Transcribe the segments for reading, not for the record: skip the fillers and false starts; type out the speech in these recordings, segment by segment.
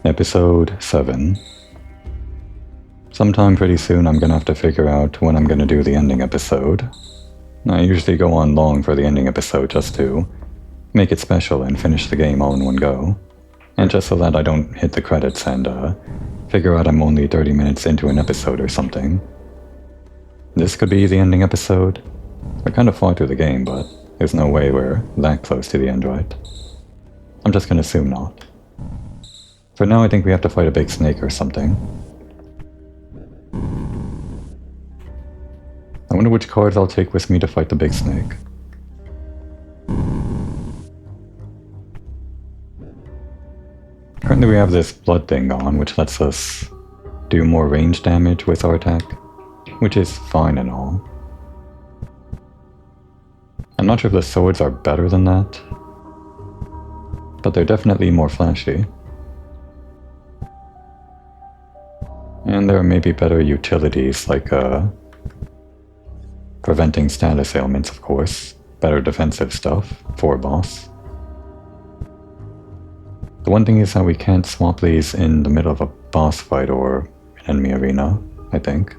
Episode 7. Sometime pretty soon I'm gonna have to figure out when I'm gonna do the ending episode. I usually go on long for the ending episode just to make it special and finish the game all in one go. And just so that I don't hit the credits and figure out I'm only 30 minutes into an episode or something. This could be the ending episode. We're kind of far through the game, but there's no way we're that close to the end, right? I'm just gonna assume not. For now I think we have to fight a big snake or something. I wonder which cards I'll take with me to fight the big snake. Currently we have this blood thing on, which lets us do more range damage with our attack, which is fine and all. I'm not sure if the swords are better than that, but they're definitely more flashy. And there are maybe better utilities like preventing status ailments, of course, better defensive stuff for a boss. The one thing is that we can't swap these in the middle of a boss fight or an enemy arena, I think.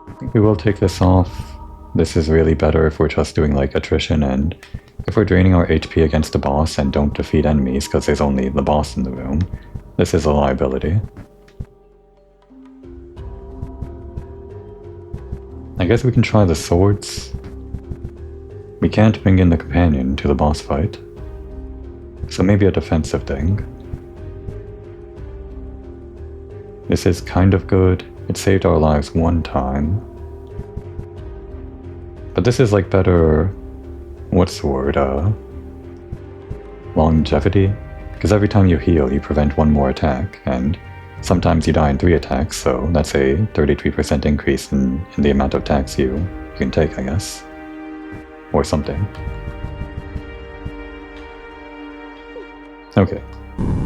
I think we will take this off. This is really better if we're just doing like attrition and if we're draining our HP against the boss and don't defeat enemies because there's only the boss in the room. This is a liability. I guess we can try the swords. We can't bring in the companion to the boss fight. So maybe a defensive thing. This is kind of good. It saved our lives one time. But this is like better... what's the word? Longevity? Because every time you heal, you prevent one more attack, and sometimes you die in 3 attacks, so that's a 33% increase in the amount of attacks you can take, I guess. Or something. Okay.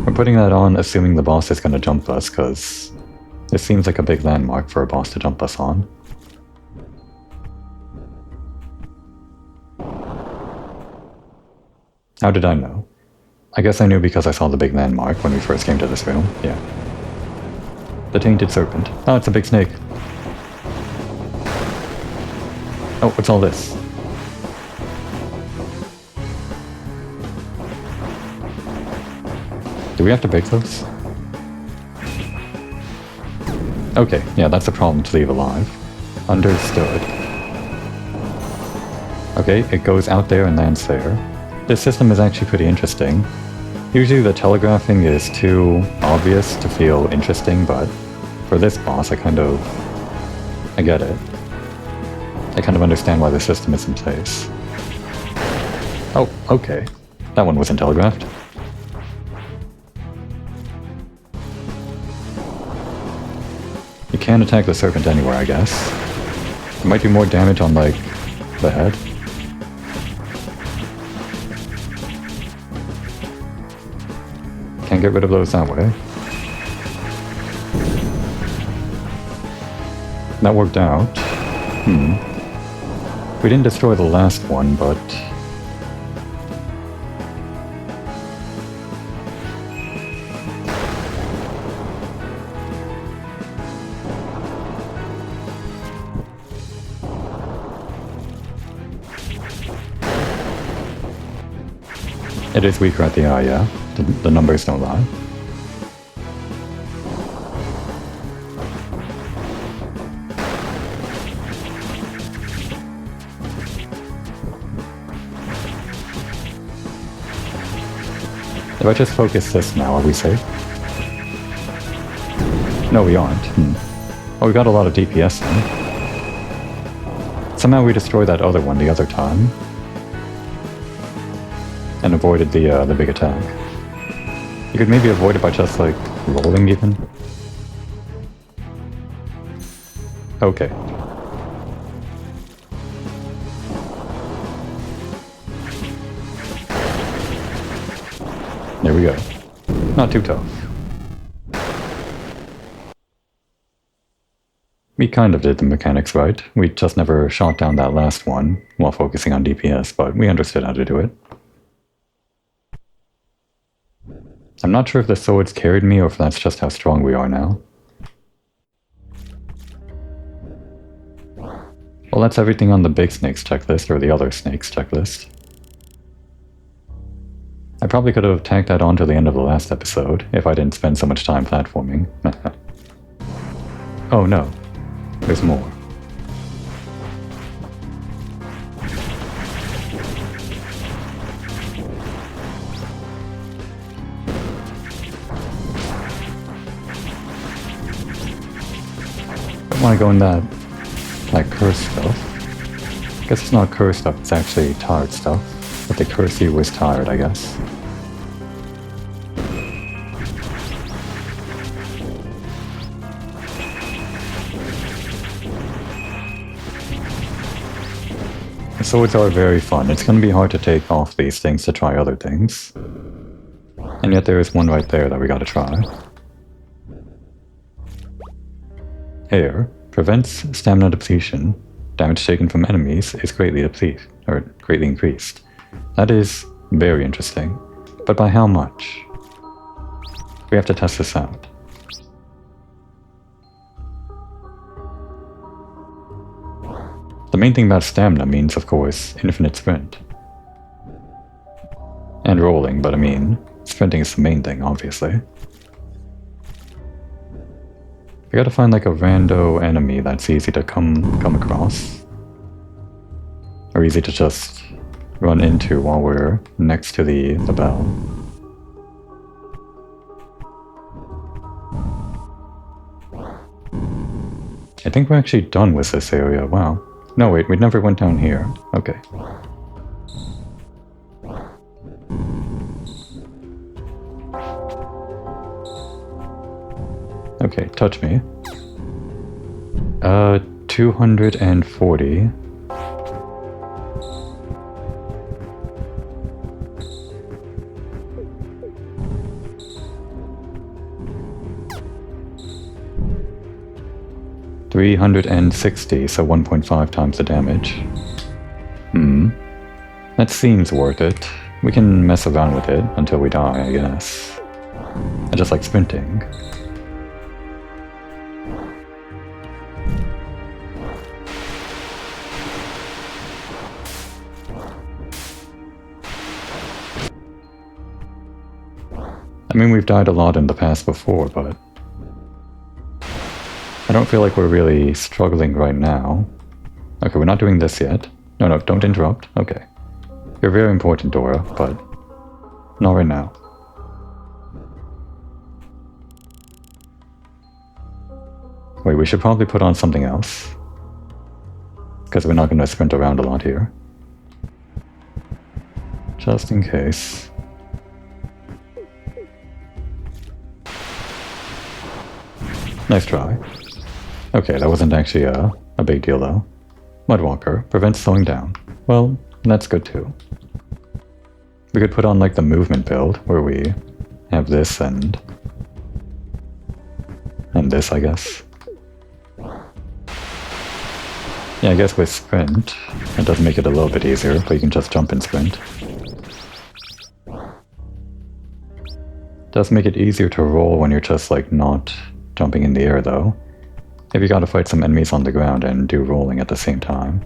We're putting that on assuming the boss is going to jump us, because this seems like a big landmark for a boss to jump us on. How did I know? I guess I knew because I saw the big landmark when we first came to this room, yeah. The Tainted Serpent. Oh, it's a big snake. Oh, what's all this? Do we have to break those? Okay, yeah, that's a problem to leave alive. Understood. Okay, it goes out there and lands there. This system is actually pretty interesting. Usually the telegraphing is too obvious to feel interesting, but for this boss I get it. I kind of understand why the system is in place. Oh, okay. That one wasn't telegraphed. You can attack the serpent anywhere, I guess. It might do more damage on, like, the head. Can't get rid of those that way. That worked out. We didn't destroy the last one, but... it is weaker at the eye, yeah. The numbers don't lie. If I just focus this now, are we safe? No, we aren't. Oh, we got a lot of DPS then. Somehow we destroyed that other one the other time. And avoided the big attack. You could maybe avoid it by just, like, rolling even. Okay. There we go. Not too tough. We kind of did the mechanics right. We just never shot down that last one while focusing on DPS, but we understood how to do it. I'm not sure if the swords carried me or if that's just how strong we are now. Well, that's everything on the big snakes checklist, or the other snakes checklist. I probably could have tacked that on to the end of the last episode, if I didn't spend so much time platforming. Oh no, there's more. I want to go in that cursed stuff. I guess it's not cursed stuff, it's actually tired stuff. But the curse you was tired, I guess. The swords are very fun. It's going to be hard to take off these things to try other things. And yet there is one right there that we gotta try. Hair prevents stamina depletion. Damage taken from enemies is greatly increased. That is very interesting. But by how much? We have to test this out. The main thing about stamina means, of course, infinite sprint. And rolling, but I mean, sprinting is the main thing, obviously. We gotta find like a rando enemy that's easy to come across. Or easy to just run into while we're next to the bell. I think we're actually done with this area, wow. No wait, we never went down here. Okay. Okay, touch me. 240. $360, so 1.5 times the damage. That seems worth it. We can mess around with it until we die, I guess. I just like sprinting. I mean, we've died a lot in the past before, but I don't feel like we're really struggling right now. Okay, we're not doing this yet. No, don't interrupt. Okay. You're very important, Dora, but not right now. Wait, we should probably put on something else. Because we're not going to sprint around a lot here. Just in case. Nice try. Okay, that wasn't actually a big deal though. Mudwalker prevents slowing down. Well, that's good too. We could put on like the movement build, where we have this and this, I guess. Yeah, I guess with sprint, it does make it a little bit easier, but you can just jump and sprint. Does make it easier to roll when you're just like not jumping in the air though. If you gotta fight some enemies on the ground and do rolling at the same time.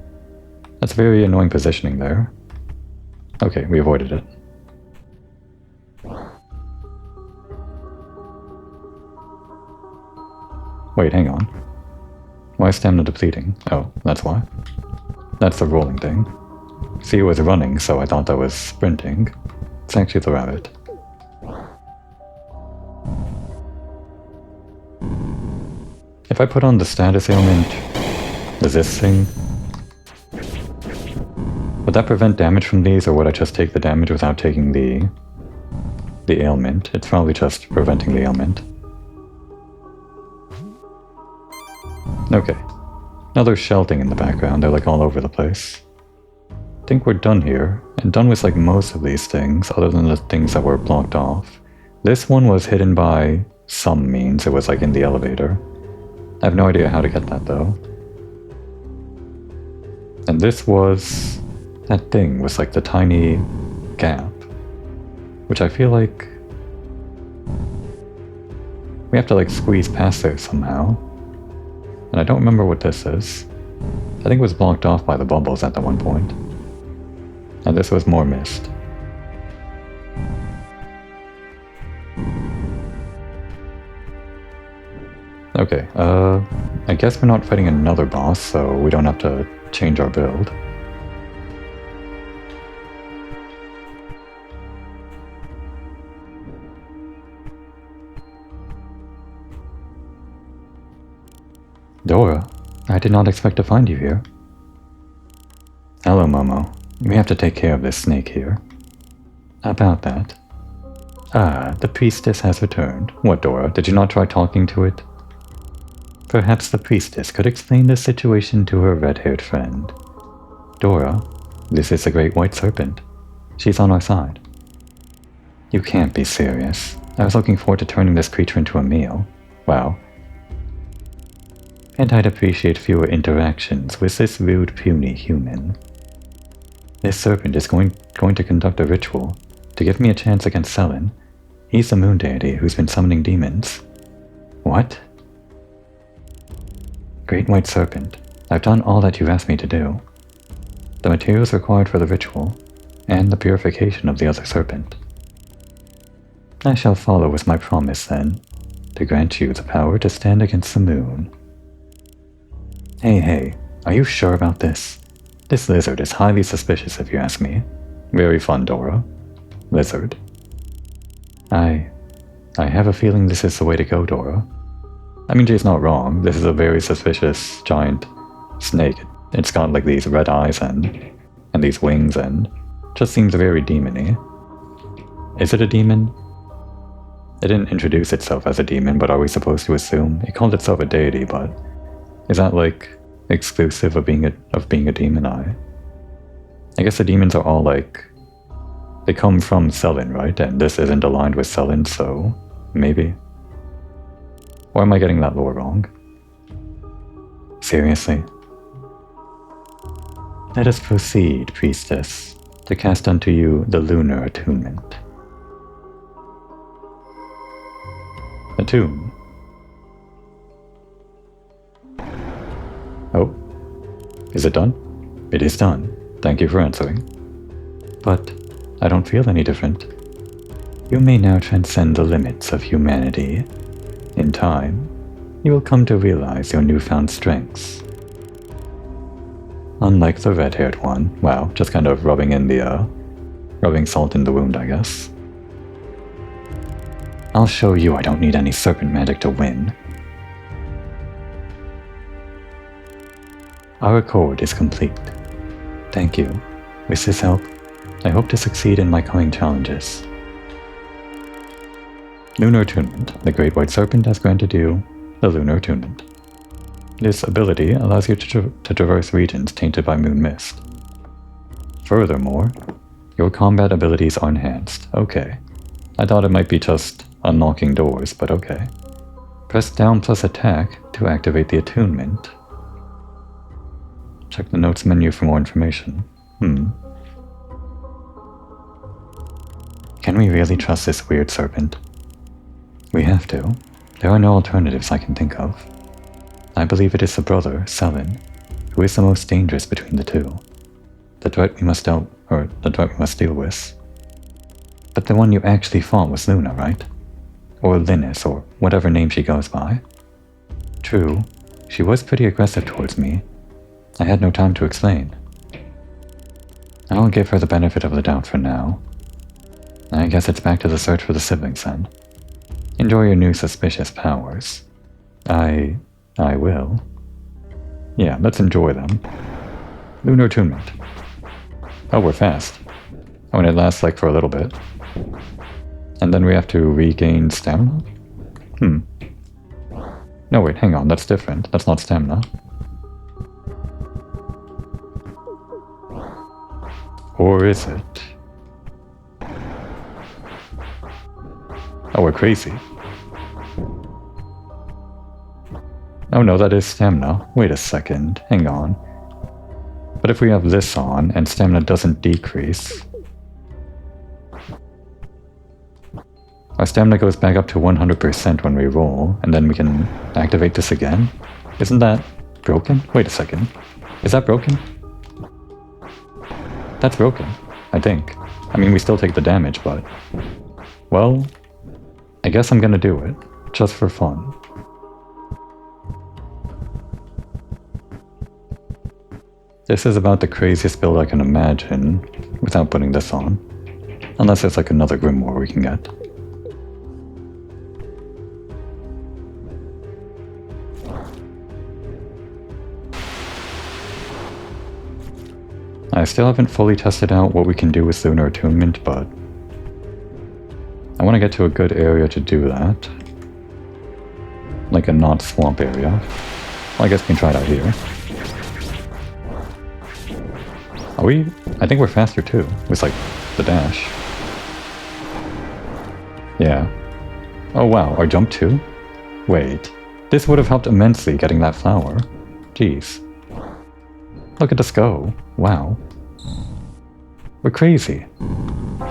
That's very annoying positioning there. Okay, we avoided it. Wait, hang on. Why is stamina depleting? Oh, that's why. That's the rolling thing. See, it was running, so I thought that was sprinting. It's actually the rabbit. If I put on the status ailment, does this thing? Would that prevent damage from these, or would I just take the damage without taking the ailment? It's probably just preventing the ailment. Okay. Now there's shouting in the background, they're like all over the place. I think we're done here, and done with like most of these things, other than the things that were blocked off. This one was hidden by some means, it was like in the elevator. I have no idea how to get that though. And this was... that thing was like the tiny gap. Which I feel like... We have to like squeeze past there somehow. And I don't remember what this is. I think it was blocked off by the bubbles at the one point. And this was more mist. Okay, I guess we're not fighting another boss, so we don't have to change our build. Dora, I did not expect to find you here. Hello, Momo. We have to take care of this snake here. About that. Ah, the priestess has returned. What, Dora? Did you not try talking to it? Perhaps the priestess could explain the situation to her red-haired friend. Dora, this is the great white serpent. She's on our side. You can't be serious. I was looking forward to turning this creature into a meal. Wow. And I'd appreciate fewer interactions with this rude, puny human. This serpent is going to conduct a ritual to give me a chance against Selin. He's the moon deity who's been summoning demons. What? Great White Serpent, I've done all that you've asked me to do. The materials required for the ritual, and the purification of the other serpent. I shall follow with my promise then, to grant you the power to stand against the moon. Hey, are you sure about this? This lizard is highly suspicious if you ask me. Very fun, Dora. Lizard. I have a feeling this is the way to go, Dora. I mean, she's not wrong. This is a very suspicious giant snake. It's got like these red eyes and these wings and just seems very demon-y. Is it a demon? It didn't introduce itself as a demon, but are we supposed to assume? It called itself a deity, but is that like exclusive of being a demon? I guess the demons are all like, they come from Selin, right? And this isn't aligned with Selin, so maybe. Or am I getting that lore wrong? Seriously? Let us proceed, priestess, to cast unto you the Lunar Attunement. Attune. Oh. Is it done? It is done. Thank you for answering. But I don't feel any different. You may now transcend the limits of humanity. In time, you will come to realize your newfound strengths. Unlike the red-haired one, wow, just kind of rubbing salt in the wound, I guess. I'll show you I don't need any serpent magic to win. Our accord is complete. Thank you. With this help, I hope to succeed in my coming challenges. Lunar Attunement. The Great White Serpent has granted you the Lunar Attunement. This ability allows you to traverse regions tainted by moon mist. Furthermore, your combat abilities are enhanced. Okay. I thought it might be just unlocking doors, but okay. Press down plus attack to activate the attunement. Check the notes menu for more information. Can we really trust this weird serpent? We have to. There are no alternatives I can think of. I believe it is the brother, Selin, who is the most dangerous between the two. The threat we must deal with. But the one you actually fought was Luna, right? Or Linus, or whatever name she goes by. True, she was pretty aggressive towards me. I had no time to explain. I'll give her the benefit of the doubt for now. I guess it's back to the search for the siblings then. Enjoy your new suspicious powers. I will. Yeah, let's enjoy them. Lunar Attunement. Oh, we're fast. Oh, and it lasts like for a little bit. And then we have to regain stamina? No, wait, hang on, that's different. That's not stamina. Or is it? Oh, we're crazy. Oh no, that is stamina. Wait a second, hang on. But if we have this on, and stamina doesn't decrease... Our stamina goes back up to 100% when we roll, and then we can activate this again? Isn't that broken? Wait a second. Is that broken? That's broken, I think. I mean, we still take the damage, but... Well, I guess I'm gonna do it, just for fun. This is about the craziest build I can imagine, without putting this on. Unless there's like another grimoire we can get. I still haven't fully tested out what we can do with Lunar Attunement, but I want to get to a good area to do that. Like a not swamp area. Well, I guess we can try it out here. Are we? I think we're faster too, with like the dash. Yeah. Oh wow, our jump too? Wait. This would have helped immensely getting that flower. Jeez. Look at us go. Wow. We're crazy.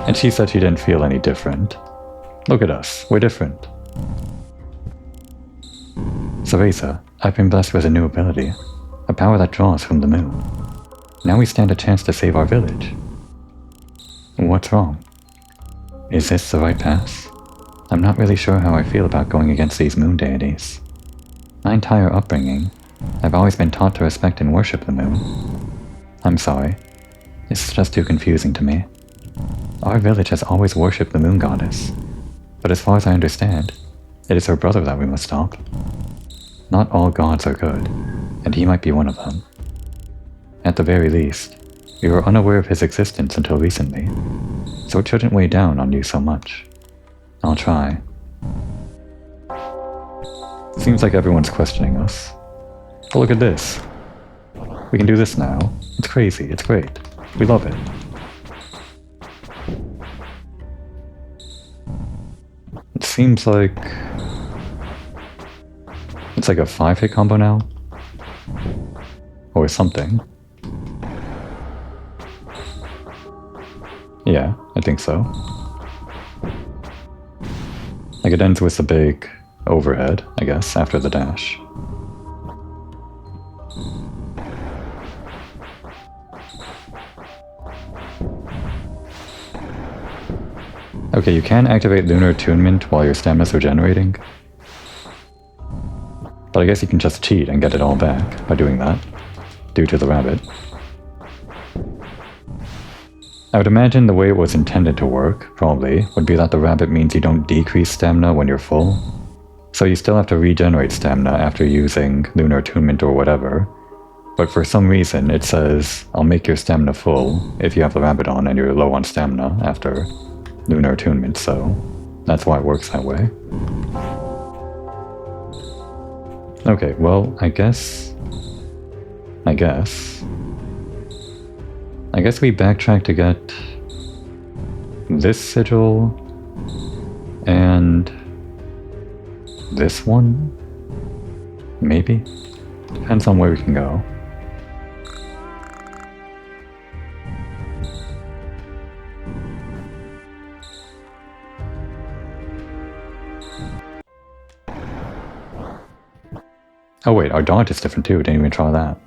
And she said she didn't feel any different. Look at us. We're different. Cereza, I've been blessed with a new ability. A power that draws from the moon. Now we stand a chance to save our village. What's wrong? Is this the right path? I'm not really sure how I feel about going against these moon deities. My entire upbringing, I've always been taught to respect and worship the moon. I'm sorry. This is just too confusing to me. Our village has always worshipped the moon goddess. But as far as I understand, it is her brother that we must stop. Not all gods are good, and he might be one of them. At the very least, we were unaware of his existence until recently, so it shouldn't weigh down on you so much. I'll try. Seems like everyone's questioning us. But look at this. We can do this now. It's crazy, it's great. We love it. It seems like... It's like a 5-hit combo now? Or something. Yeah, I think so. Like it ends with a big overhead, I guess, after the dash. Okay, you can activate Lunar Attunement while your stamina's regenerating. But I guess you can just cheat and get it all back by doing that, due to the rabbit. I would imagine the way it was intended to work, probably, would be that the rabbit means you don't decrease stamina when you're full. So you still have to regenerate stamina after using Lunar Attunement or whatever. But for some reason it says, I'll make your stamina full if you have the rabbit on and you're low on stamina after Lunar Attunement, so that's why it works that way. Okay, well, I guess we backtrack to get this sigil and this one? Maybe? Depends on where we can go. Oh wait, our dodge is different too, didn't even try that.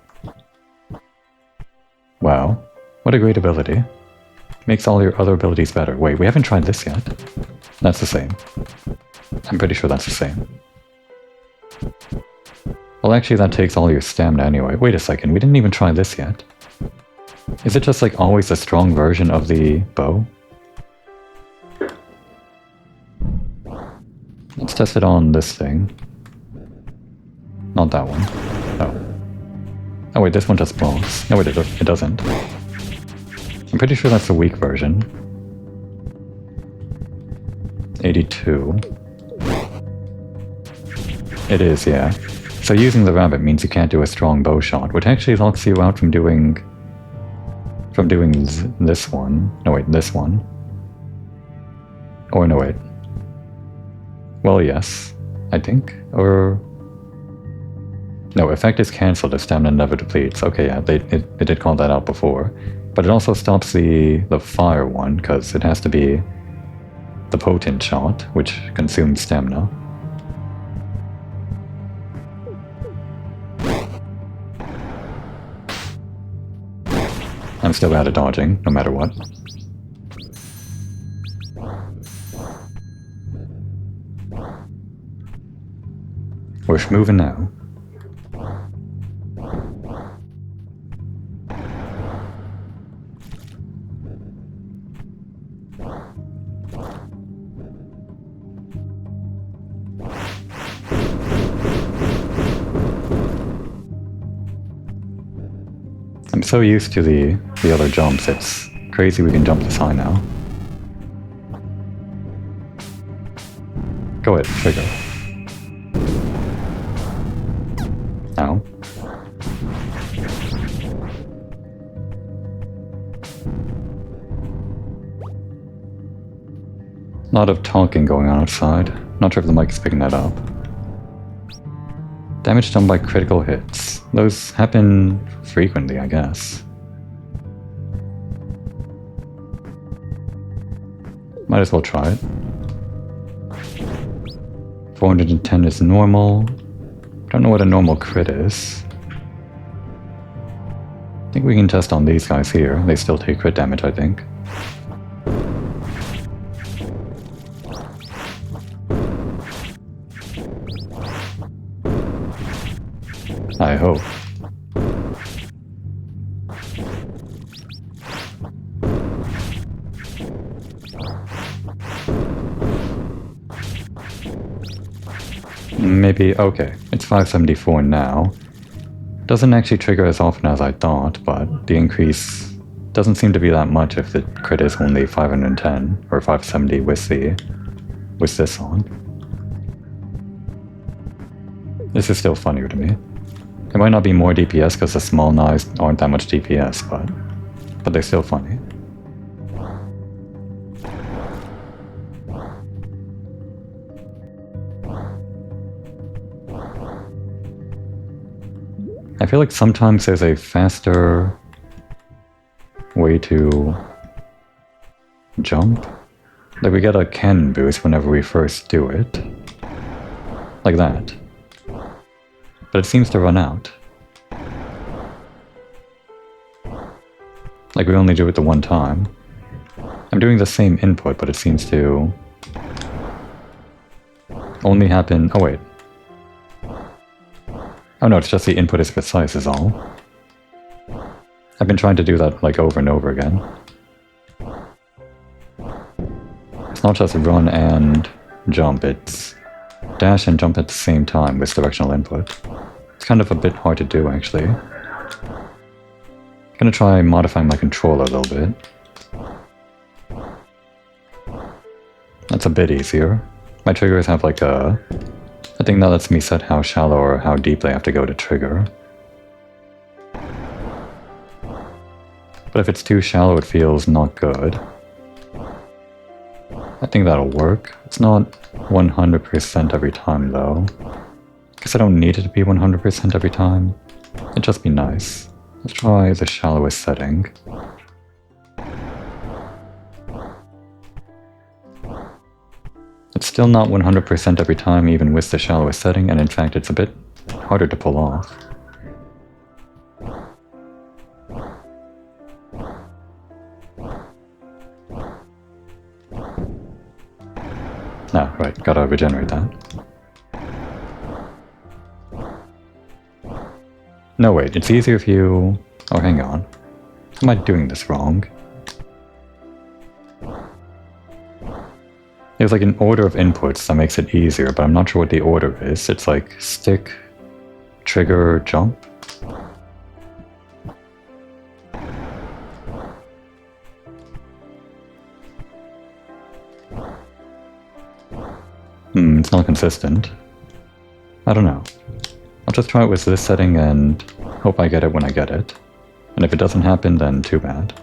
Wow, what a great ability. Makes all your other abilities better. Wait, we haven't tried this yet. That's the same. I'm pretty sure that's the same. Well, actually that takes all your stamina anyway. Wait a second, we didn't even try this yet. Is it just like always a strong version of the bow? Let's test it on this thing. Not that one. Oh. Oh wait, this one just blows. No wait, it doesn't. I'm pretty sure that's the weak version. 82. It is, yeah. So using the rabbit means you can't do a strong bow shot, which actually locks you out from doing... this one. No wait, this one. Or no wait. Well, yes. I think. Or... No, effect is cancelled if stamina never depletes. Okay, yeah, it did call that out before. But it also stops the fire one, because it has to be the potent shot, which consumes stamina. I'm still bad at dodging, no matter what. We're moving now. I'm so used to the other jumps, it's crazy we can jump this high now. Go ahead, trigger. Ow. A lot of talking going on outside. Not sure if the mic is picking that up. Damage done by critical hits. Those happen frequently, I guess. Might as well try it. 410 is normal. Don't know what a normal crit is. I think we can test on these guys here. They still take crit damage, I think. I hope. Maybe, okay, it's 574 now. Doesn't actually trigger as often as I thought, but the increase doesn't seem to be that much if the crit is only 510 or 570 with this on. This is still funnier to me. It might not be more DPS because the small knives aren't that much DPS, but they're still funny. I feel like sometimes there's a faster way to jump. Like we get a cannon boost whenever we first do it. Like that. But it seems to run out. Like we only do it the one time. I'm doing the same input, but it seems to only happen... Oh wait. Oh no, it's just the input is precise is all. I've been trying to do that like over and over again. It's not just run and jump, it's dash and jump at the same time with directional input. It's kind of a bit hard to do actually. I'm gonna try modifying my controller a little bit. That's a bit easier. My triggers have like a thing that lets me set how shallow or how deep they have to go to trigger. But if it's too shallow it feels not good. I think that'll work. It's not 100% every time though. Guess I don't need it to be 100% every time. It'd just be nice. Let's try the shallowest setting. It's still not 100% every time even with the shallowest setting, and in fact it's a bit harder to pull off. Ah, right, gotta regenerate that. No wait, it's easier if you... Oh, hang on. Am I doing this wrong? There's like an order of inputs that makes it easier, but I'm not sure what the order is. It's like stick, trigger, jump. It's not consistent. I don't know. I'll just try it with this setting and hope I get it when I get it. And if it doesn't happen, then too bad.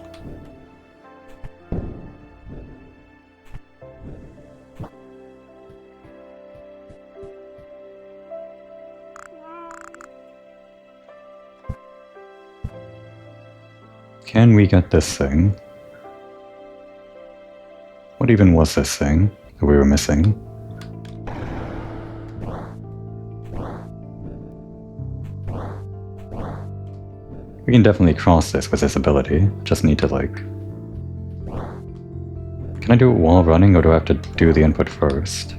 Can we get this thing? What even was this thing that we were missing? We can definitely cross this with this ability, just need to like... Can I do it while running, or do I have to do the input first?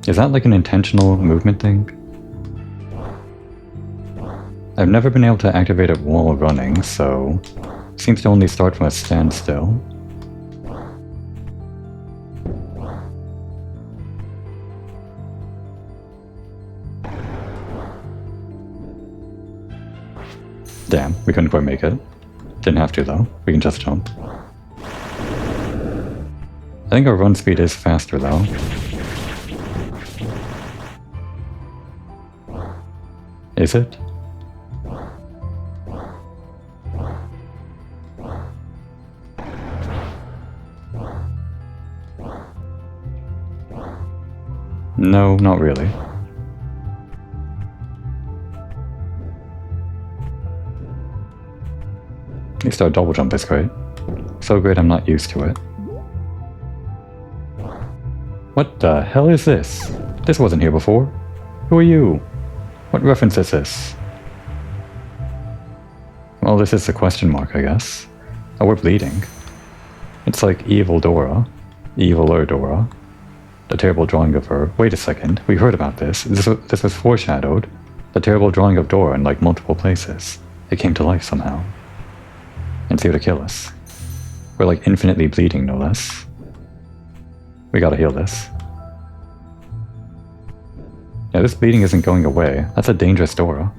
Is that like an intentional movement thing? I've never been able to activate it while running, so... Seems to only start from a standstill. Damn, we couldn't quite make it. Didn't have to though, we can just jump. I think our run speed is faster though. Is it? No, not really. At least our double jump is great. So great I'm not used to it. What the hell is this? This wasn't here before. Who are you? What reference is this? Well, this is the question mark, I guess. Oh, we're bleeding. It's like Evil Dora. Eviler Dora. The terrible drawing of her. Wait a second, we heard about this. This was foreshadowed. The terrible drawing of Dora in like multiple places. It came to life somehow. And it's here to kill us. We're like infinitely bleeding, no less. We gotta heal this. Yeah, this bleeding isn't going away. That's a dangerous Dora.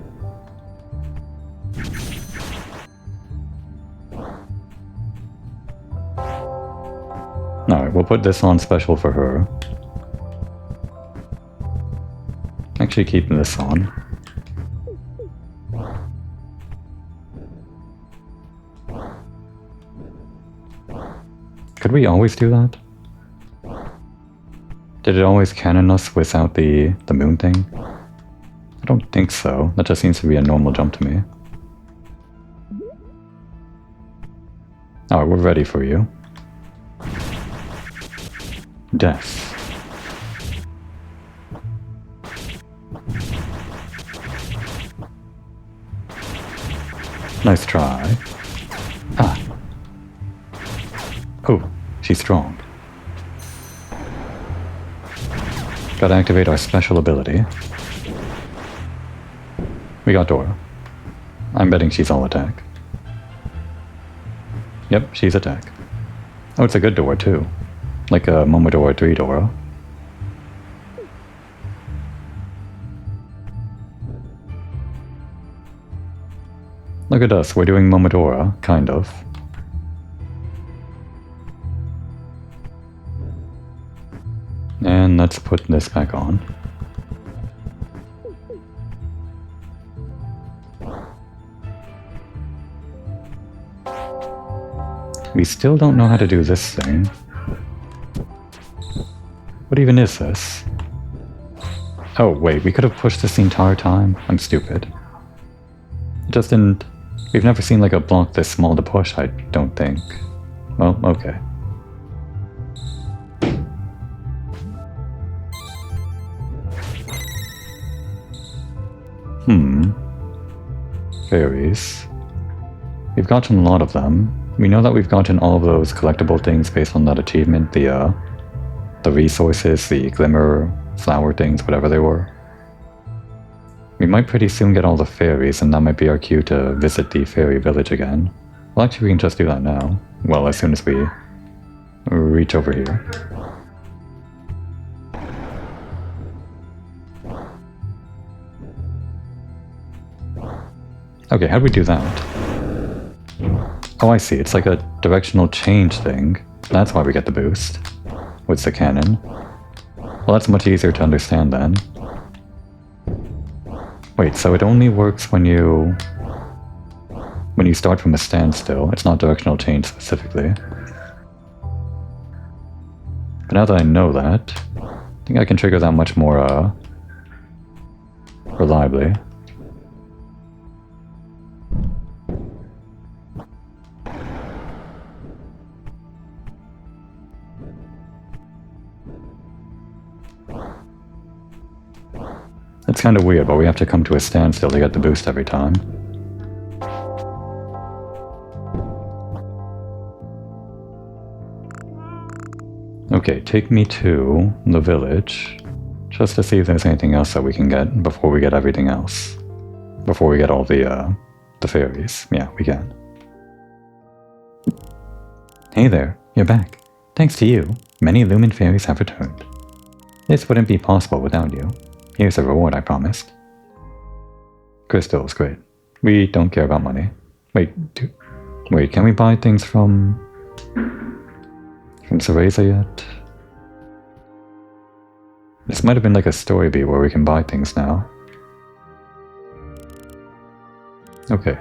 Alright, we'll put this on special for her. Actually keeping this on. Could we always do that? Did it always canon us without the moon thing? I don't think so. That just seems to be a normal jump to me. Alright, we're ready for you. Death. Nice try. Ah. Oh, she's strong. Gotta activate our special ability. We got Dora. I'm betting she's all attack. Yep, she's attack. Oh, it's a good Dora too. Like a Momodora 3 Dora. Look at us, we're doing Momodora, kind of. And let's put this back on. We still don't know how to do this thing. What even is this? Oh wait, we could have pushed this the entire time? I'm stupid. It just didn't... We've never seen like a block this small to push, I don't think. Well, okay. Fairies. We've gotten a lot of them. We know that we've gotten all of those collectible things based on that achievement, the resources, the glimmer, flower things, whatever they were. We might pretty soon get all the fairies, and that might be our cue to visit the fairy village again. Well, actually we can just do that now. Well, as soon as we reach over here. Okay, how do we do that? Oh, I see. It's like a directional change thing. That's why we get the boost. With the cannon. Well, that's much easier to understand then. Wait, so it only works when you start from a standstill. It's not directional change specifically. But now that I know that, I think I can trigger that much more reliably. It's kind of weird, but we have to come to a standstill to get the boost every time. Okay, take me to the village, just to see if there's anything else that we can get before we get everything else. Before we get all the fairies. Yeah, we can. Hey there, you're back. Thanks to you, many Lumen fairies have returned. This wouldn't be possible without you. Here's a reward I promised. Crystals, great. We don't care about money. Wait, can we buy things from Cereza yet? This might have been like a story beat where we can buy things now. Okay,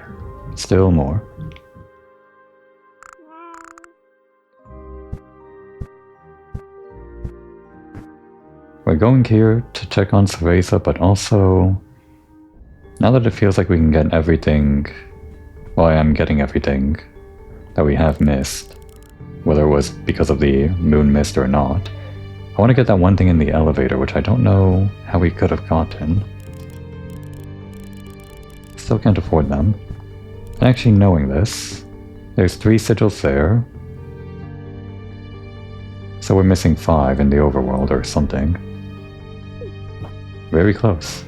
still more. We're going here to check on Cereza, but also, now that it feels like we can get everything, well, I am getting everything that we have missed, whether it was because of the moon mist or not. I want to get that one thing in the elevator, which I don't know how we could have gotten. Still can't afford them. And actually knowing this, there's 3 sigils there, so we're missing 5 in the overworld or something. Very close.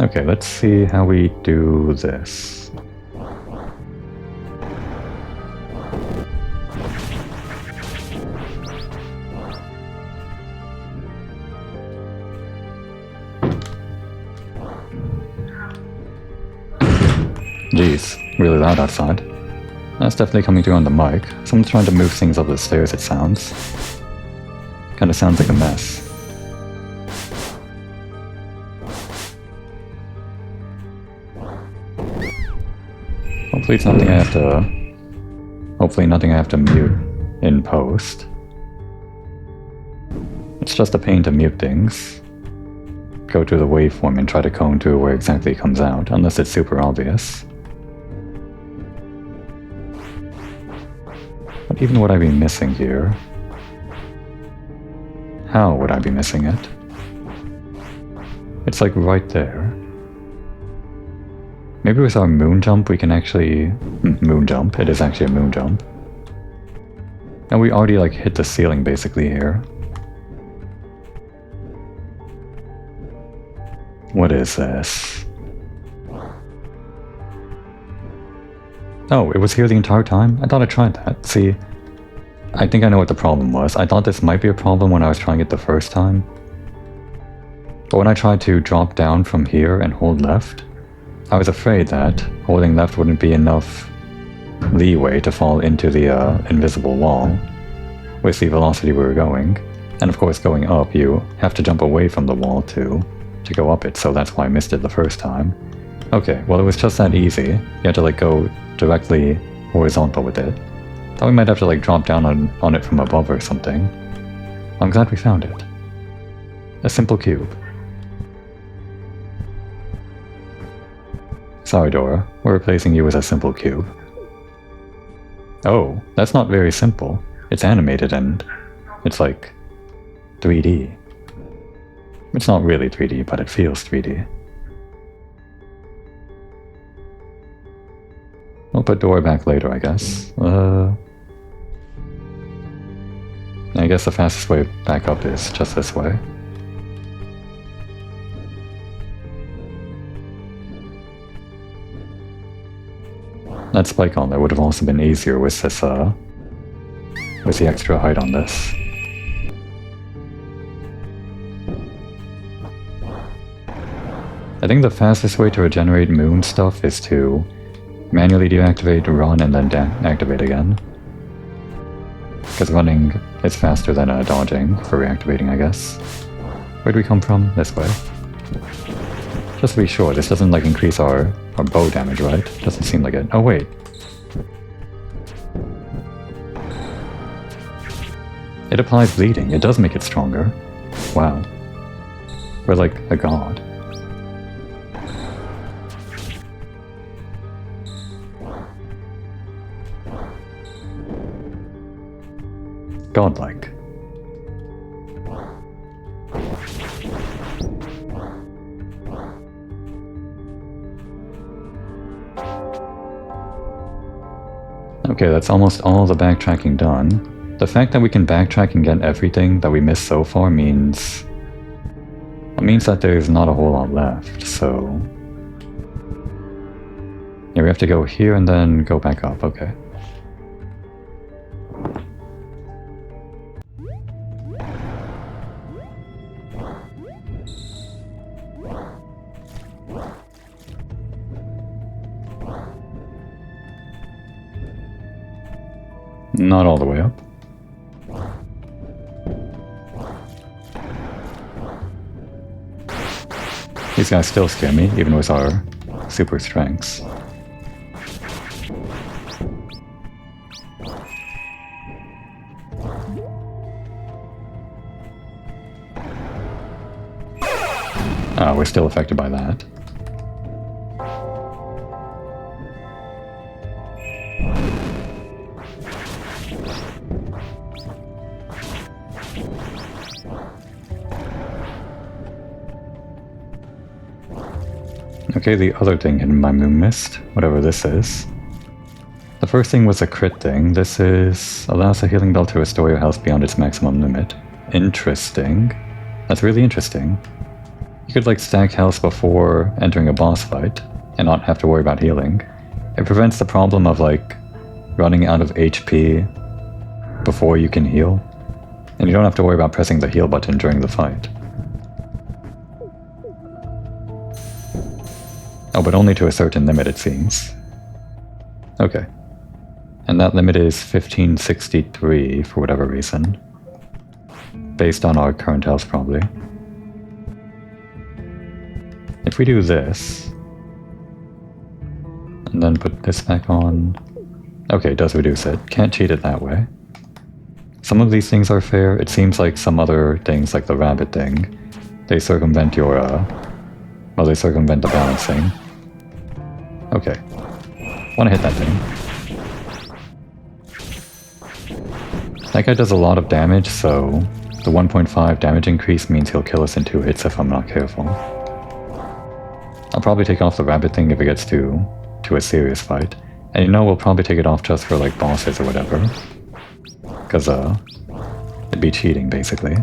Okay, let's see how we do this. Jeez, really loud outside. That's definitely coming through on the mic. Someone's trying to move things up the stairs, it sounds. Kinda sounds like a mess. Hopefully it's nothing I have to... Hopefully nothing I have to mute in post. It's just a pain to mute things. Go to the waveform and try to comb through where exactly it comes out, unless it's super obvious. What even would I be missing here? How would I be missing it? It's like right there. Maybe with our moon jump we can actually... moon jump, it is actually a moon jump. And we already like hit the ceiling basically here. What is this? Oh, it was here the entire time? I thought I tried that. See, I think I know what the problem was. I thought this might be a problem when I was trying it the first time. But when I tried to drop down from here and hold left, I was afraid that holding left wouldn't be enough leeway to fall into the invisible wall with the velocity we were going. And of course going up, you have to jump away from the wall to go up it, so that's why I missed it the first time. Okay, well it was just that easy. You had to like go directly horizontal with it. Thought we might have to like drop down on it from above or something. I'm glad we found it. A simple cube. Sorry Dora, we're replacing you with a simple cube. Oh, that's not very simple. It's animated and it's like 3D. It's not really 3D, but it feels 3D. We'll put Dora back later, I guess. I guess the fastest way back up is just this way. That spike on there would have also been easier with this, with the extra height on this. I think the fastest way to regenerate moon stuff is to manually deactivate, run, and then activate again. Because running is faster than dodging for reactivating, I guess. Where do we come from? This way. Just to be sure, this doesn't like increase our bow damage, right? Doesn't seem like it. Oh wait. It applies bleeding. It does make it stronger. Wow. Or like a god. Godlike. Okay, that's almost all the backtracking done. The fact that we can backtrack and get everything that we missed so far means that there's not a whole lot left, so... Yeah, we have to go here and then go back up, okay. Not all the way up. These guys still scare me, even with our super strengths. Ah, we're still affected by that. Okay, the other thing hidden by Moon Mist, whatever this is. The first thing was a crit thing. This is... allows a healing bell to restore your health beyond its maximum limit. Interesting. That's really interesting. You could like stack health before entering a boss fight, and not have to worry about healing. It prevents the problem of like running out of HP before you can heal. And you don't have to worry about pressing the heal button during the fight. Oh, but only to a certain limit, it seems. Okay. And that limit is 1563 for whatever reason. Based on our current health, probably. If we do this... and then put this back on... okay, it does reduce it. Can't cheat it that way. Some of these things are fair. It seems like some other things, like the rabbit thing, they circumvent your, well, they circumvent the balancing. Okay. Wanna hit that thing. That guy does a lot of damage, so the 1.5 damage increase means he'll kill us in 2 hits if I'm not careful. I'll probably take off the rabbit thing if it gets to a serious fight. And you know, we'll probably take it off just for like bosses or whatever. Cause it'd be cheating basically.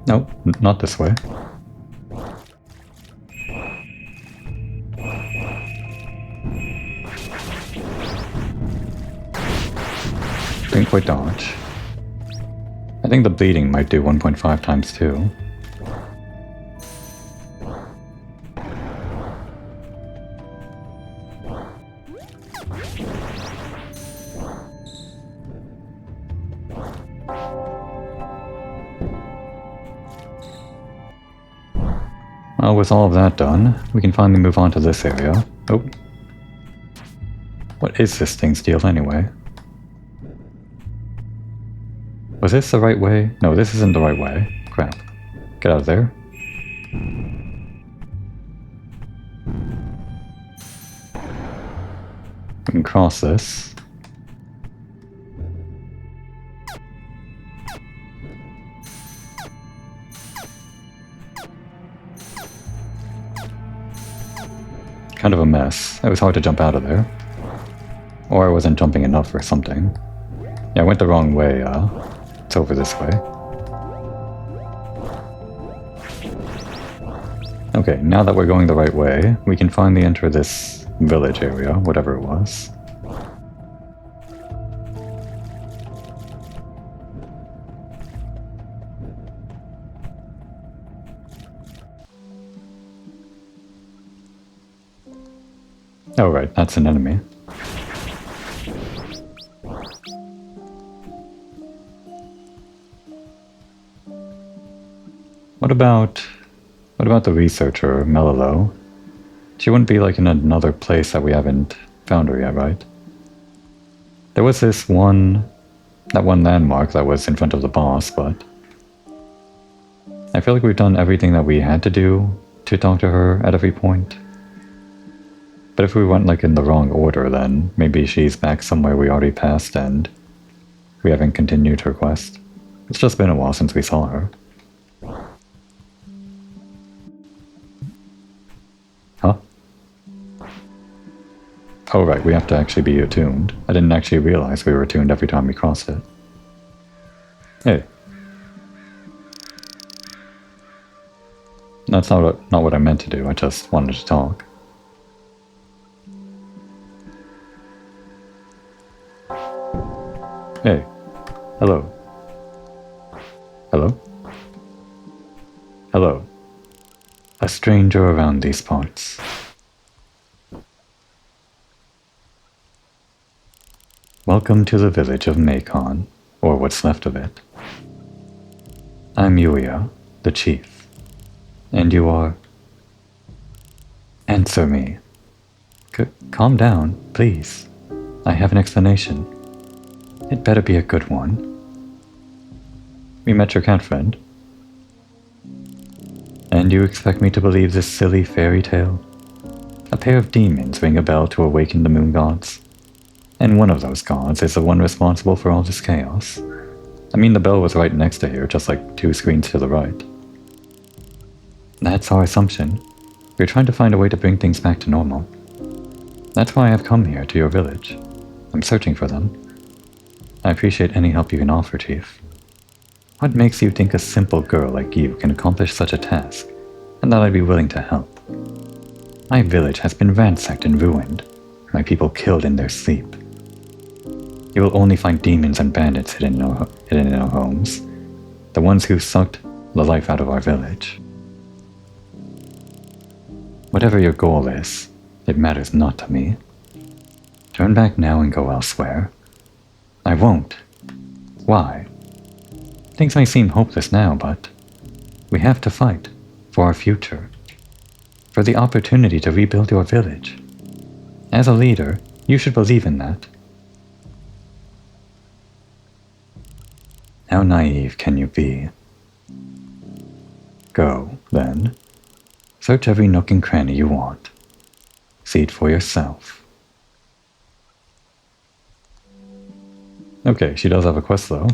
Nope, not this way. Didn't quite dodge. I think the bleeding might do 1.5 times too. Well, with all of that done, we can finally move on to this area. Oh. What is this thing's deal anyway? Was this the right way? No, this isn't the right way. Crap. Get out of there. We can cross this. Kind of a mess. It was hard to jump out of there. Or I wasn't jumping enough or something. Yeah, I went the wrong way, it's over this way. Okay, now that we're going the right way, we can finally enter this village area, whatever it was. Oh right, that's an enemy. What about the researcher, Melilo? She wouldn't be like in another place that we haven't found her yet, right? There was that one landmark that was in front of the boss, but I feel like we've done everything that we had to do to talk to her at every point. But if we went like in the wrong order, then maybe she's back somewhere we already passed and we haven't continued her quest. It's just been a while since we saw her. Huh? Oh right, we have to actually be attuned. I didn't actually realize we were attuned every time we crossed it. Hey. That's not what I meant to do, I just wanted to talk. Hey. Hello. Hello? Hello. A stranger around these parts. Welcome to the village of Macon, or what's left of it. I'm Yuya, the chief. And you are... Answer me. Calm down, please. I have an explanation. It better be a good one. We met your cat friend. And you expect me to believe this silly fairy tale? A pair of demons ring a bell to awaken the moon gods. And one of those gods is the one responsible for all this chaos. I mean, the bell was right next to here, just like 2 screens to the right. That's our assumption. We're trying to find a way to bring things back to normal. That's why I've come here to your village. I'm searching for them. I appreciate any help you can offer, Chief. What makes you think a simple girl like you can accomplish such a task, and that I'd be willing to help? My village has been ransacked and ruined, my people killed in their sleep. You will only find demons and bandits hidden in our homes, the ones who sucked the life out of our village. Whatever your goal is, it matters not to me. Turn back now and go elsewhere. I won't. Why? Things may seem hopeless now, but we have to fight for our future, for the opportunity to rebuild your village. As a leader, you should believe in that. How naive can you be? Go, then. Search every nook and cranny you want. See it for yourself. Okay, she does have a quest though.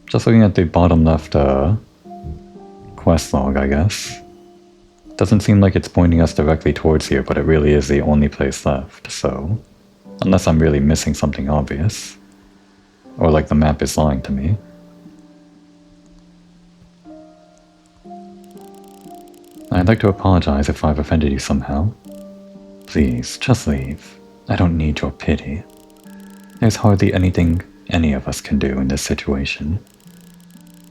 Just looking at the bottom left quest log, I guess. Doesn't seem like it's pointing us directly towards here, but it really is the only place left, so... Unless I'm really missing something obvious. Or like the map is lying to me. I'd like to apologize if I've offended you somehow. Please, just leave. I don't need your pity. There's hardly anything any of us can do in this situation.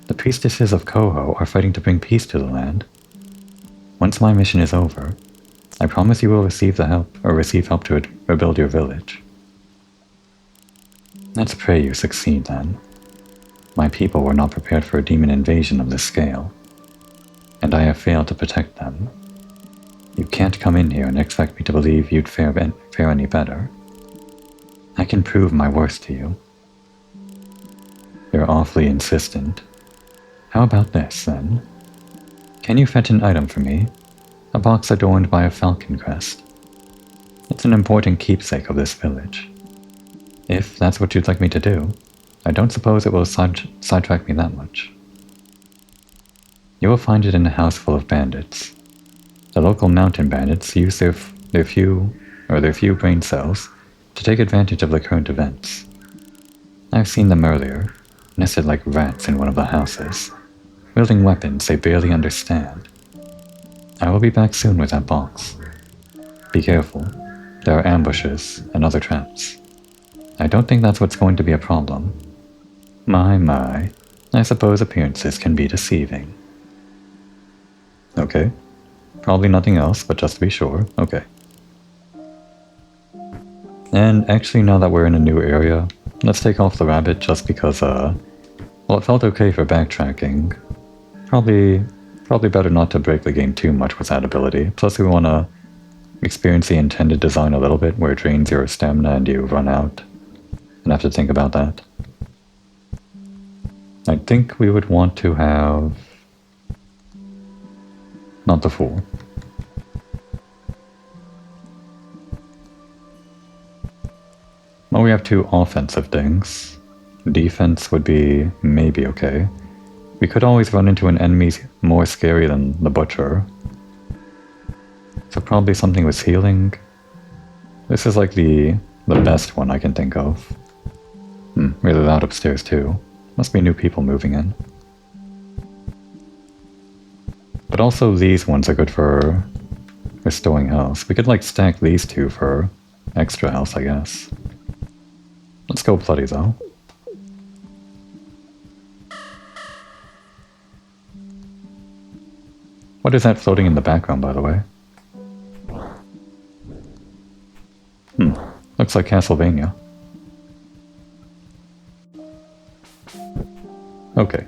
The priestesses of Koho are fighting to bring peace to the land. Once my mission is over, I promise you will receive help to rebuild your village. Let's pray you succeed then. My people were not prepared for a demon invasion of this scale, and I have failed to protect them. You can't come in here and expect me to believe you'd fare any better. I can prove my worth to you. You're awfully insistent. How about this, then? Can you fetch an item for me? A box adorned by a falcon crest. It's an important keepsake of this village. If that's what you'd like me to do, I don't suppose it will sidetrack me that much. You will find it in a house full of bandits. The local mountain bandits use their few brain cells to take advantage of the current events. I've seen them earlier, nested like rats in one of the houses, wielding weapons they barely understand. I will be back soon with that box. Be careful, there are ambushes and other traps. I don't think that's what's going to be a problem. My, I suppose appearances can be deceiving. Okay. Probably nothing else, but just to be sure. Okay. And actually, now that we're in a new area, let's take off the rabbit just because, well, it felt okay for backtracking. Probably better not to break the game too much with that ability. Plus, we want experience the intended design a little bit, where it drains your stamina and you run out and have to think about that. I think we would want to have... not the Fool. Well, we have 2 offensive things. Defense would be maybe okay. We could always run into an enemy more scary than the Butcher. So probably something with healing. This is like the best one I can think of. Really loud upstairs too. Must be new people moving in. But also these ones are good for restoring health. We could like stack these 2 for extra health, I guess. Let's go bloody though. What is that floating in the background, by the way? Looks like Castlevania. Okay.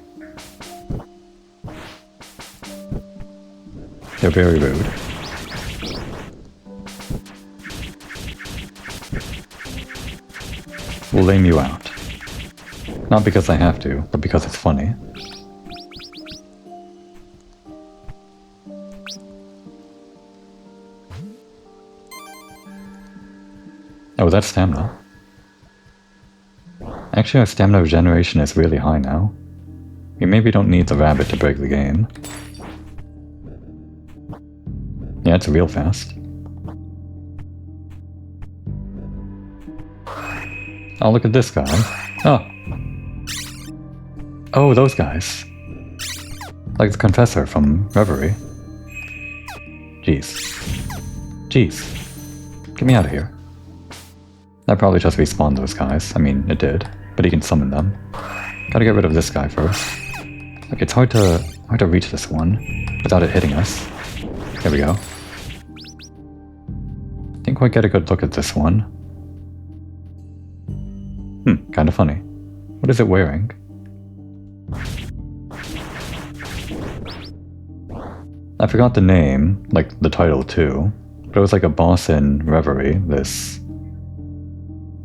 They're very rude. We'll lame you out. Not because I have to, but because it's funny. Oh, that's stamina. Actually, our stamina regeneration is really high now. We maybe don't need the rabbit to break the game. Yeah, it's real fast. Oh, look at this guy. Oh. Oh, those guys. Like the Confessor from Reverie. Jeez. Jeez. Get me out of here. That probably just respawned those guys. I mean, it did. But he can summon them. Gotta get rid of this guy first. Like, it's hard to reach this one without it hitting us. There we go. Didn't quite get a good look at this one. Kinda funny. What is it wearing? I forgot the name, like the title too. But it was like a boss in Reverie, this...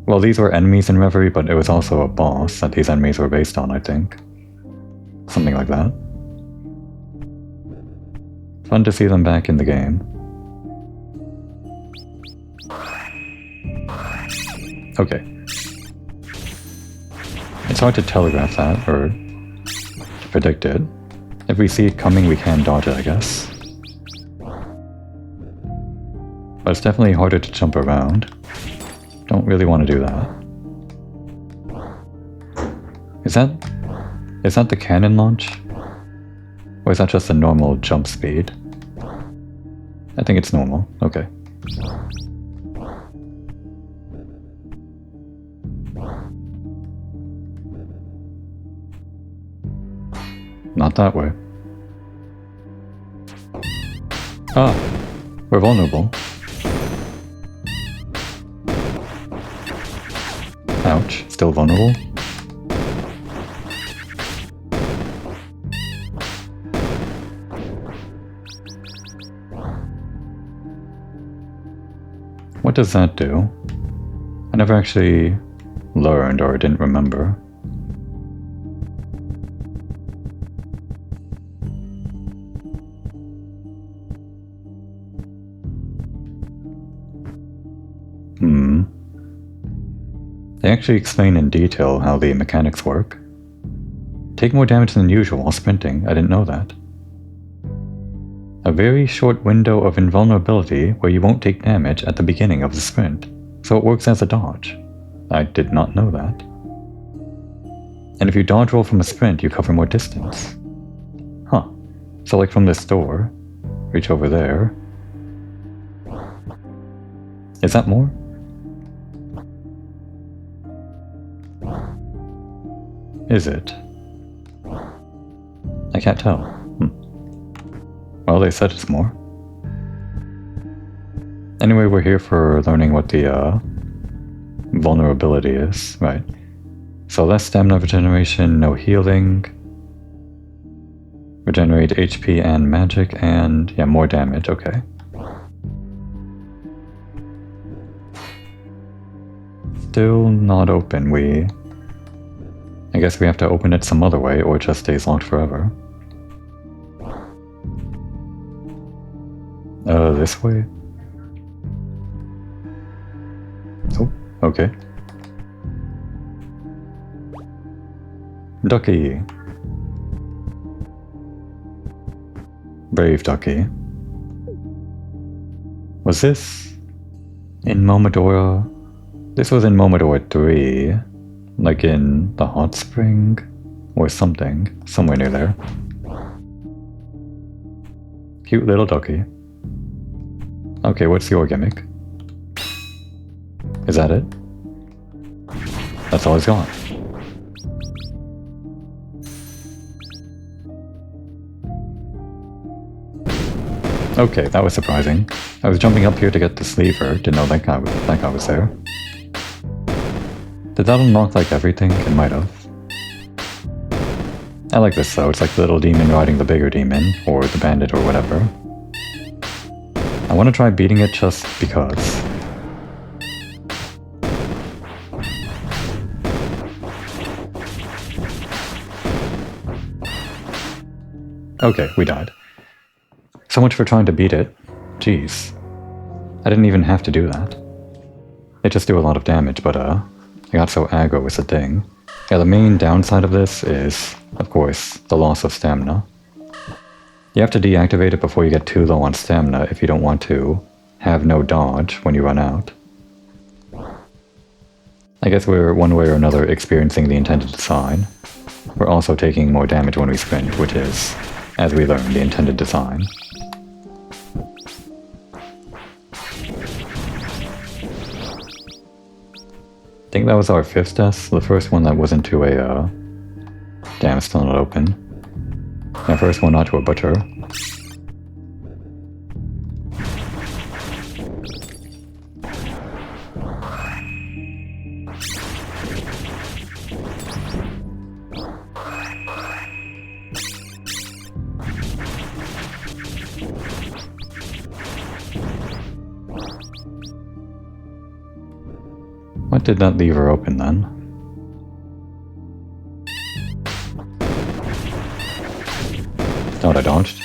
Well, these were enemies in Reverie, but it was also a boss that these enemies were based on, I think. Something like that. Fun to see them back in the game. Okay. It's hard to telegraph that, or to predict it. If we see it coming, we can dodge it, I guess. But it's definitely harder to jump around. Don't really want to do that. Is that the cannon launch? Or is that just a normal jump speed? I think it's normal. Okay. Not that way. Ah, we're vulnerable. Ouch, still vulnerable? What does that do? I never actually learned or didn't remember. They actually explain in detail how the mechanics work. Take more damage than usual while sprinting. I didn't know that. A very short window of invulnerability where you won't take damage at the beginning of the sprint, so it works as a dodge. I did not know that. And if you dodge roll from a sprint, you cover more distance. Huh. So like from this door, reach over there. Is that more? Is it? I can't tell. Well, they said it's more. Anyway, we're here for learning what the vulnerability is, right? So less stamina regeneration, no healing. Regenerate HP and magic, and yeah, more damage, okay. still not open. I guess we have to open it some other way, or it just stays locked forever. This way? Oh, okay. Ducky. Brave Ducky. Was this in Momodora? This was in Momodora 3, like in the hot spring or something, somewhere near there. Cute little ducky. Okay, what's your gimmick? Is that it? That's all he's got. Okay, that was surprising. I was jumping up here to get the sleever, didn't know that guy was there. Did that unlock like everything? It might have. I like this though, it's like the little demon riding the bigger demon, or the bandit or whatever. I want to try beating it just because. Okay, we died. So much for trying to beat it. Jeez. I didn't even have to do that. It just do a lot of damage, but I got so aggro with the thing. Yeah, the main downside of this is, of course, the loss of stamina. You have to deactivate it before you get too low on stamina if you don't want to have no dodge when you run out. I guess we're one way or another experiencing the intended design. We're also taking more damage when we sprint, which is, as we learn, the intended design. I think that was our 5th death, the first one that wasn't to a, damn, it's still not open. My first one not to a butcher. What did that lever open then? Thought I dodged.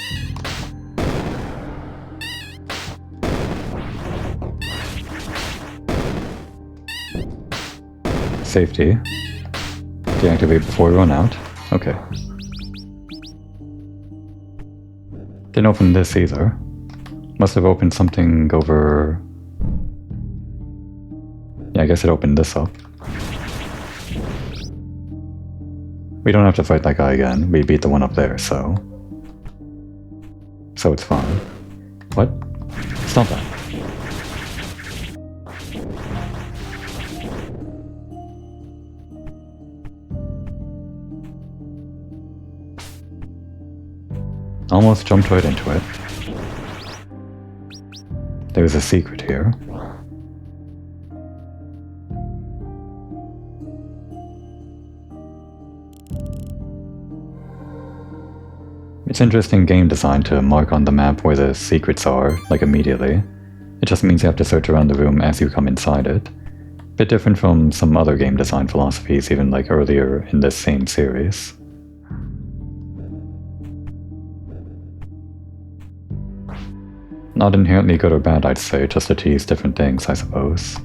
Safety. Deactivate before we run out. Okay. Didn't open this either. Must have opened something over... Yeah, I guess it opened this up. We don't have to fight that guy again. We beat the one up there, so... So it's fine. What? Stop that. Almost jumped right into it. There's a secret here. It's interesting game design to mark on the map where the secrets are, like immediately. It just means you have to search around the room as you come inside it. Bit different from some other game design philosophies, even like earlier in this same series. Not inherently good or bad, I'd say, just to tease different things, I suppose.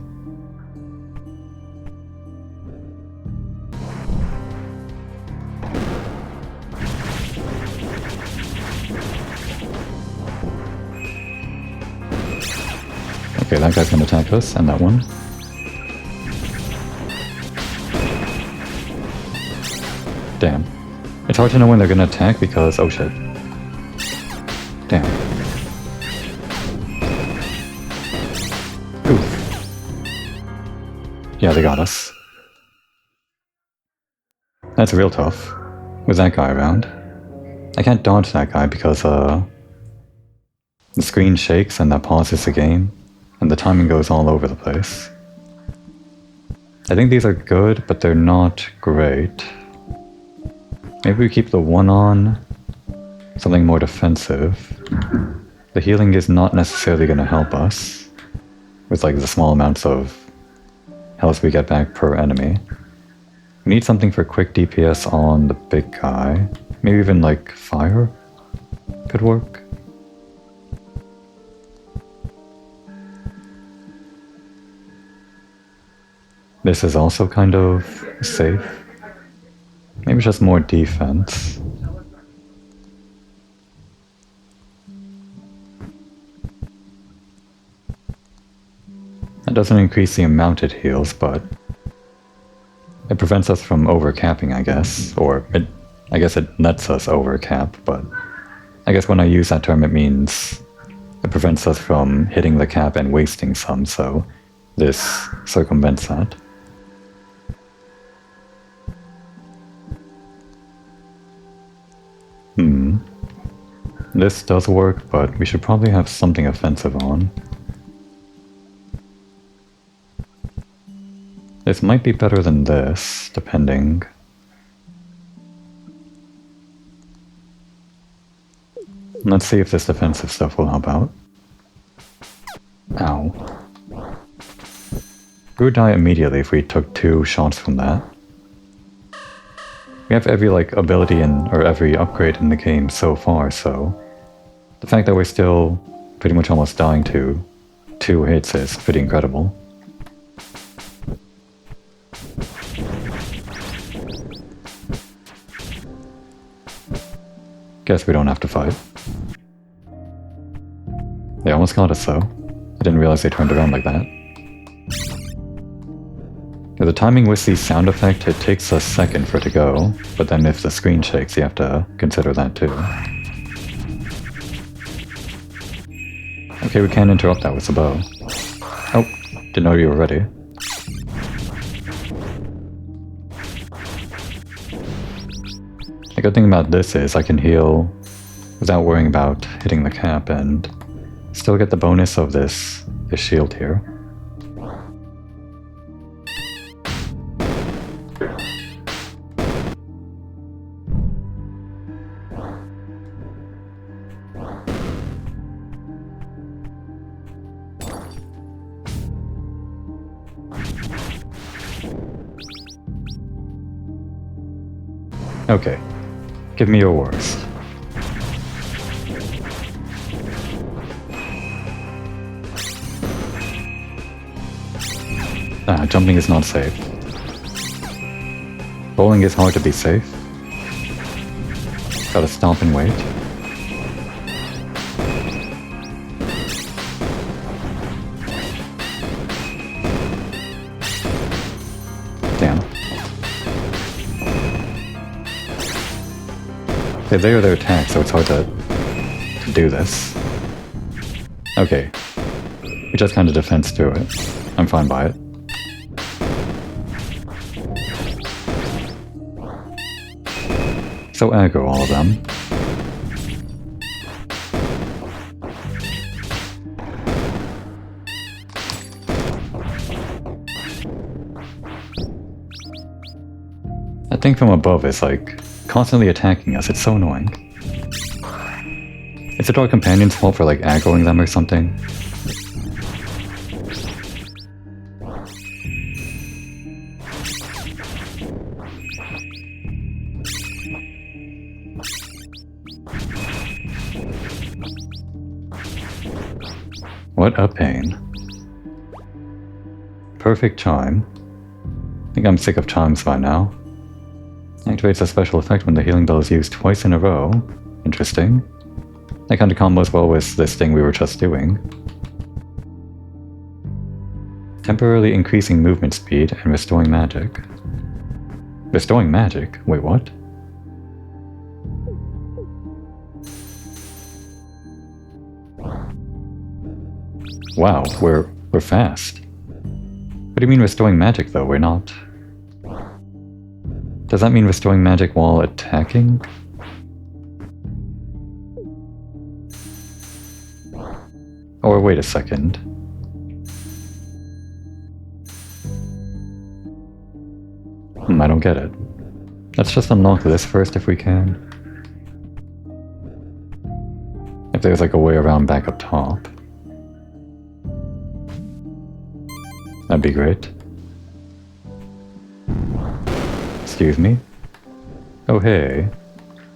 Okay, that guy's gonna attack us, and that one. Damn. It's hard to know when they're gonna attack because... oh shit. Damn. Oof. Yeah, they got us. That's real tough. With that guy around. I can't dodge that guy because, the screen shakes and that pauses the game. And the timing goes all over the place. I think these are good, but they're not great. Maybe we keep the one on something more defensive. The healing is not necessarily going to help us with like the small amounts of health we get back per enemy. We need something for quick DPS on the big guy. Maybe even like fire could work. This is also kind of safe. Maybe just more defense. That doesn't increase the amount it heals, but it prevents us from overcapping, I guess. Or I guess it lets us overcap, but I guess when I use that term it means it prevents us from hitting the cap and wasting some, so this circumvents that. This does work, but we should probably have something offensive on. This might be better than this, depending. Let's see if this defensive stuff will help out. Ow. We would die immediately if we took 2 shots from that. We have every ability or every upgrade in the game so far, so the fact that we're still pretty much almost dying to 2 hits is pretty incredible. Guess we don't have to fight. They almost got us though. I didn't realize they turned around like that. The timing with the sound effect, it takes a second for it to go, but then if the screen shakes, you have to consider that too. Okay, we can interrupt that with the bow. Oh, didn't know you were ready. The good thing about this is I can heal without worrying about hitting the cap and still get the bonus of this shield here. Okay, give me your worst. Jumping is not safe. Bowling is hard to be safe. Gotta stomp and wait. Damn. They layer their attack, so it's hard to do this. Okay. We just kind of defense through it. I'm fine by it. So aggro, all of them. That thing from above is constantly attacking us. It's so annoying. Is it our companion's fault for aggroing them or something? What a pain. Perfect chime. I think I'm sick of chimes by now. Activates a special effect when the healing bell is used twice in a row. Interesting. That kind of combos well with this thing we were just doing. Temporarily increasing movement speed and restoring magic. Restoring magic? Wait, what? Wow, we're fast. What do you mean restoring magic though? We're not. Does that mean restoring magic while attacking? Or wait a second. I don't get it. Let's just unlock this first if we can. If there's a way around back up top. That'd be great. excuse me. Oh, hey.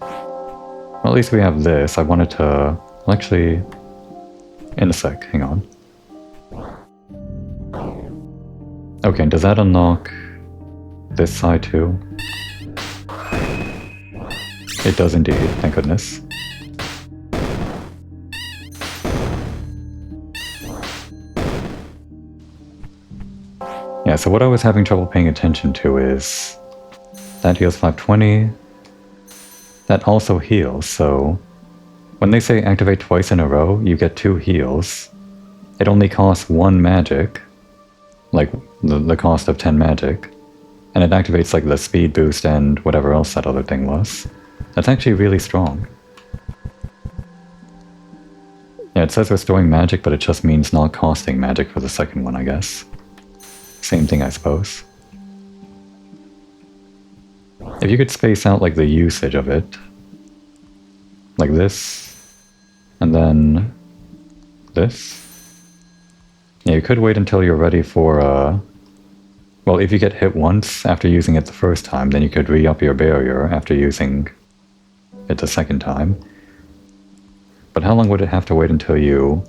Well, at least we have this. I wanted to... Well, actually... In a sec, hang on. Okay, and does that unlock this side too? It does indeed, thank goodness. Yeah, so what I was having trouble paying attention to is... That heals 520. That also heals, so... When they say activate twice in a row, you get 2 heals. It only costs 1 magic. Like, the cost of 10 magic. And it activates like the speed boost and whatever else that other thing was. That's actually really strong. Yeah, it says restoring magic, but it just means not costing magic for the second one, I guess. Same thing, I suppose. If you could space out like the usage of it, like this, and then this. Yeah, you could wait until you're ready for, well, if you get hit once after using it the first time, then you could re-up your barrier after using it the second time. But how long would it have to wait until you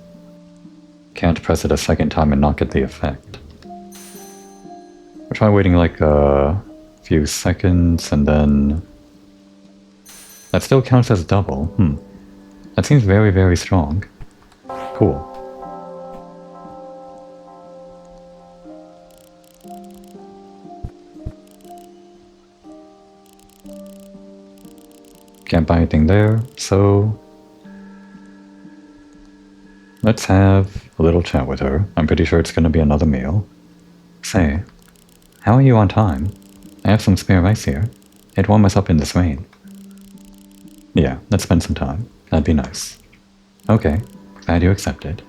can't press it a second time and not get the effect? I'll try waiting like a few seconds and then... That still counts as double. That seems very, very strong. Cool. Can't buy anything there, so... Let's have a little chat with her. I'm pretty sure it's gonna be another meal. Say, how are you on time? I have some spare rice here. It'd warm us up in this rain. Yeah, let's spend some time. That'd be nice. Okay, glad you accepted.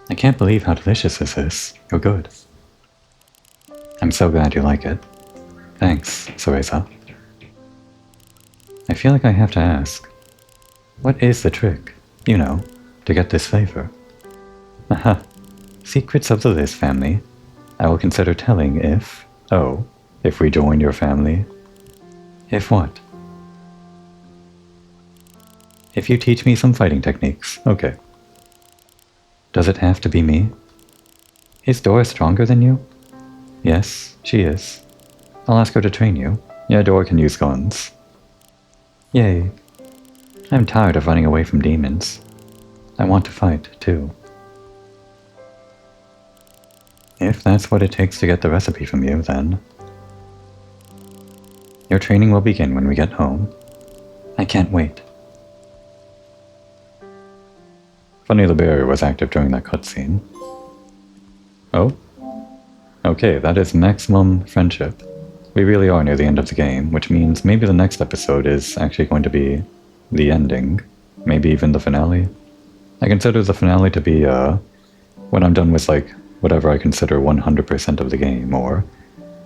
I can't believe how delicious this is. You're good. I'm so glad you like it. Thanks, Cereza. I feel like I have to ask. What is the trick, you know, to get this flavor? Aha. Secrets of the Liz family. I will consider telling if... Oh, if we join your family. If what? If you teach me some fighting techniques, okay. Does it have to be me? Is Dora stronger than you? Yes, she is. I'll ask her to train you. Yeah, Dora can use guns. Yay. I'm tired of running away from demons. I want to fight, too. If that's what it takes to get the recipe from you, then... Your training will begin when we get home. I can't wait. Funny the barrier was active during that cutscene. Oh? Okay, that is maximum friendship. We really are near the end of the game, which means maybe the next episode is actually going to be the ending. Maybe even the finale. I consider the finale to be, when I'm done with, like, whatever I consider 100% of the game, or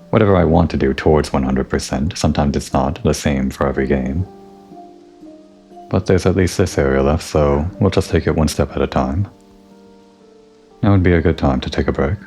whatever I want to do towards 100%. Sometimes it's not the same for every game. But there's at least this area left, so we'll just take it one step at a time. Now would be a good time to take a break.